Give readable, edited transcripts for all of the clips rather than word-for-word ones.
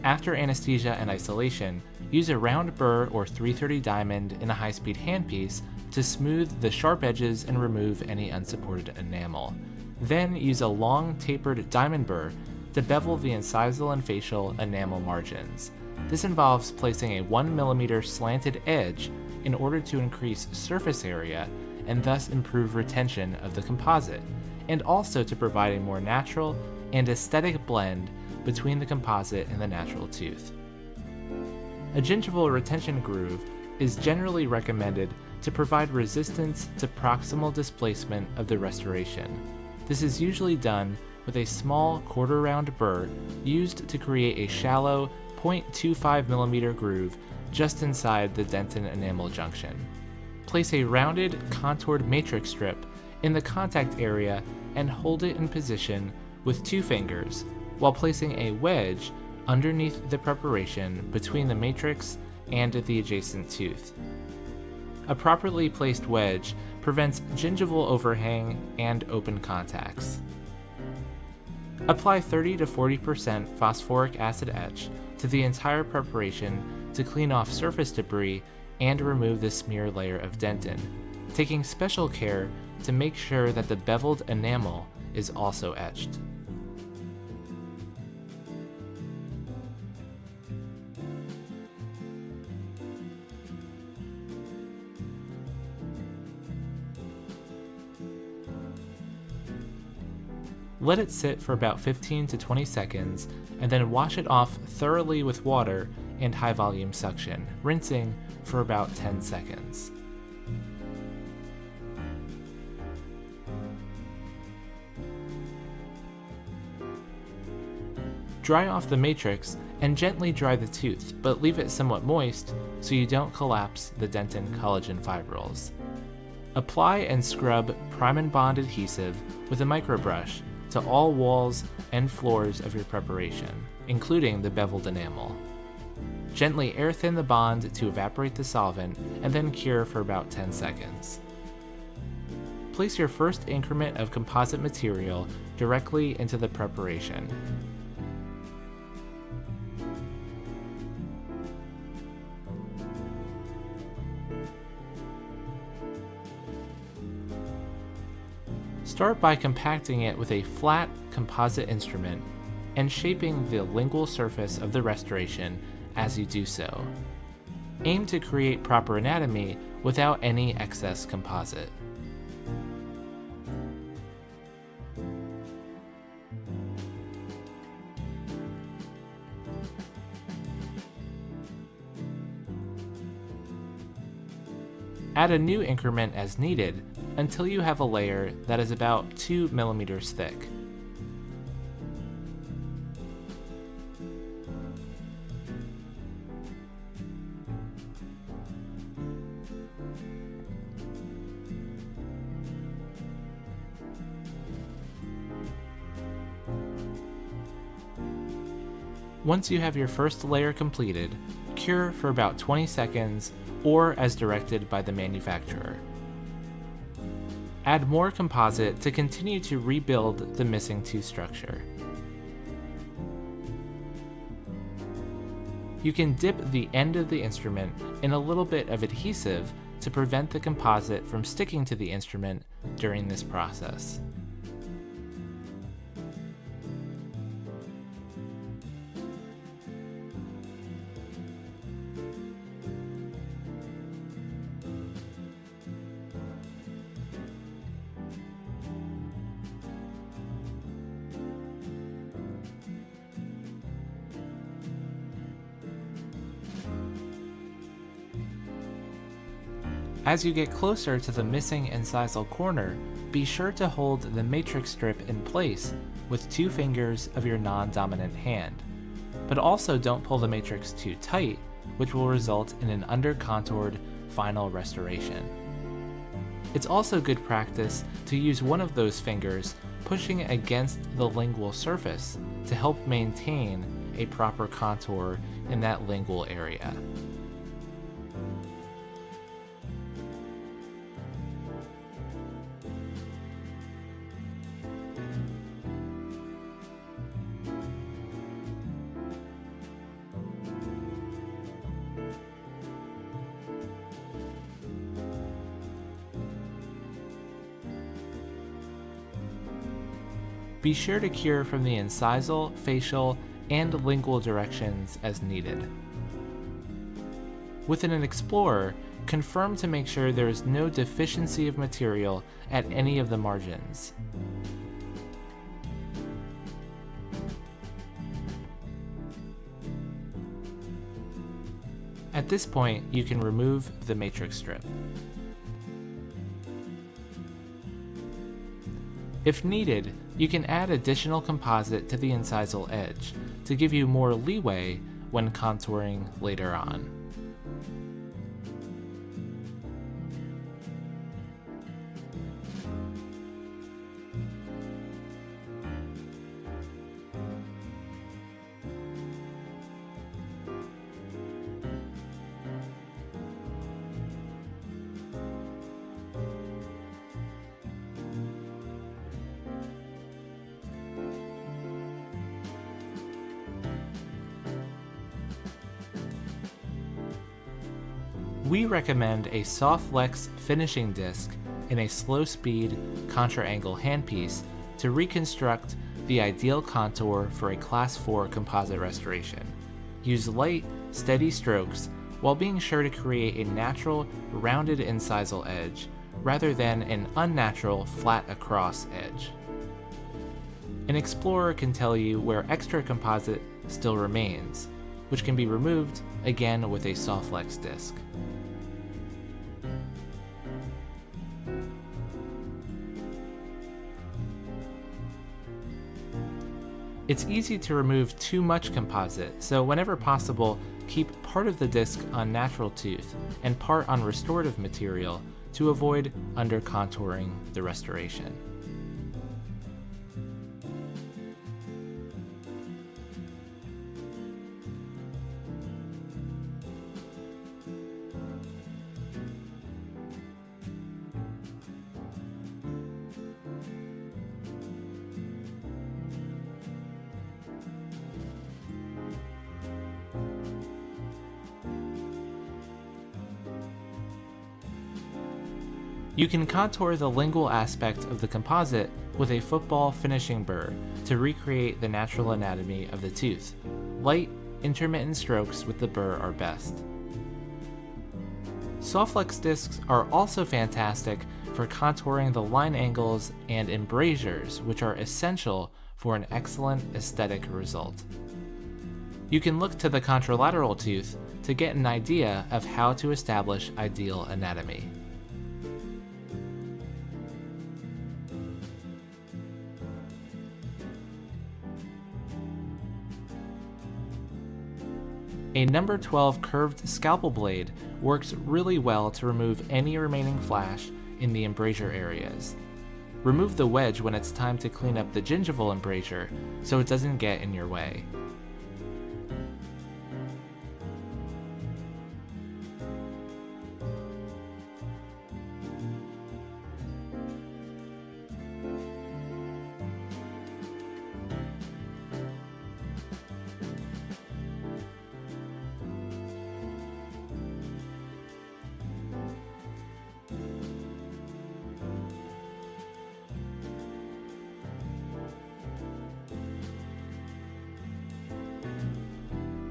After anesthesia and isolation, use a round burr or 330 diamond in a high-speed handpiece to smooth the sharp edges and remove any unsupported enamel. Then use a long tapered diamond burr to bevel the incisal and facial enamel margins. This involves placing a 1mm slanted edge in order to increase surface area and thus improve retention of the composite, and also to provide a more natural and aesthetic blend between the composite and the natural tooth. A gingival retention groove is generally recommended to provide resistance to proximal displacement of the restoration. This is usually done with a small quarter-round burr used to create a shallow 0.25mm groove just inside the dentin enamel junction. Place a rounded, contoured matrix strip in the contact area and hold it in position with 2 fingers, while placing a wedge underneath the preparation between the matrix and the adjacent tooth. A properly placed wedge prevents gingival overhang and open contacts. Apply 30 to 40% phosphoric acid etch to the entire preparation to clean off surface debris and remove the smear layer of dentin, taking special care to make sure that the beveled enamel is also etched. Let it sit for about 15 to 20 seconds and then wash it off thoroughly with water and high volume suction, rinsing for about 10 seconds. Dry off the matrix and gently dry the tooth, but leave it somewhat moist so you don't collapse the dentin collagen fibrils. Apply and scrub Prime and Bond adhesive with a microbrush to all walls and floors of your preparation, including the beveled enamel. Gently air thin the bond to evaporate the solvent and then cure for about 10 seconds. Place your first increment of composite material directly into the preparation. Start by compacting it with a flat composite instrument and shaping the lingual surface of the restoration as you do so. Aim to create proper anatomy without any excess composite. Add a new increment as needed until you have a layer that is about 2 millimeters thick. Once you have your first layer completed, cure for about 20 seconds or as directed by the manufacturer. Add more composite to continue to rebuild the missing tooth structure. You can dip the end of the instrument in a little bit of adhesive to prevent the composite from sticking to the instrument during this process. As you get closer to the missing incisal corner, be sure to hold the matrix strip in place with 2 fingers of your non-dominant hand, but also don't pull the matrix too tight, which will result in an under-contoured final restoration. It's also good practice to use one of those fingers pushing against the lingual surface to help maintain a proper contour in that lingual area. Be sure to cure from the incisal, facial, and lingual directions as needed. Within an Explorer, confirm to make sure there is no deficiency of material at any of the margins. At this point, you can remove the matrix strip. If needed, you can add additional composite to the incisal edge to give you more leeway when contouring later on. We recommend a Softlex finishing disc in a slow-speed contra-angle handpiece to reconstruct the ideal contour for a Class 4 composite restoration. Use light, steady strokes while being sure to create a natural, rounded incisal edge rather than an unnatural, flat-across edge. An Explorer can tell you where extra composite still remains, which can be removed again with a Softlex disc. It's easy to remove too much composite, so whenever possible, keep part of the disc on natural tooth and part on restorative material to avoid under-contouring the restoration. You can contour the lingual aspect of the composite with a football finishing burr to recreate the natural anatomy of the tooth. Light, intermittent strokes with the burr are best. Softlex discs are also fantastic for contouring the line angles and embrasures, which are essential for an excellent aesthetic result. You can look to the contralateral tooth to get an idea of how to establish ideal anatomy. A number 12 curved scalpel blade works really well to remove any remaining flash in the embrasure areas. Remove the wedge when it's time to clean up the gingival embrasure so it doesn't get in your way.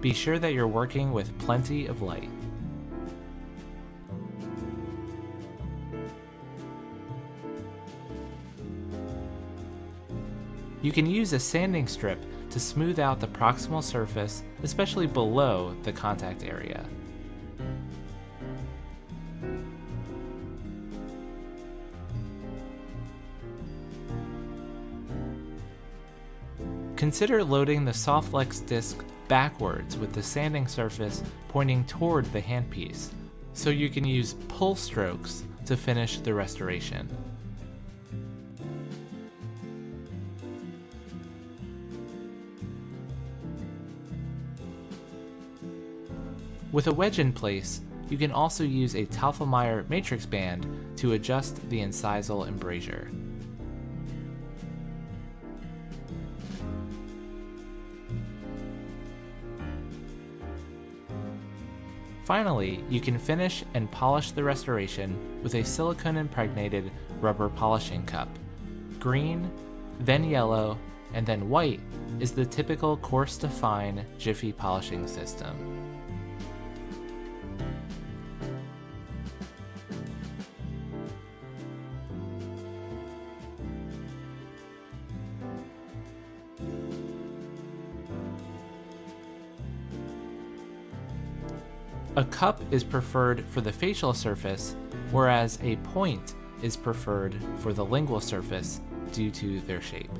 Be sure that you're working with plenty of light. You can use a sanding strip to smooth out the proximal surface, especially below the contact area. Consider loading the Softlex disc backwards with the sanding surface pointing toward the handpiece, so you can use pull strokes to finish the restoration. With a wedge in place, you can also use a Tafelmayer matrix band to adjust the incisal embrasure. Finally, you can finish and polish the restoration with a silicone-impregnated rubber polishing cup. Green, then yellow, and then white is the typical coarse to fine Jiffy polishing system. A cup is preferred for the facial surface, whereas a point is preferred for the lingual surface due to their shape.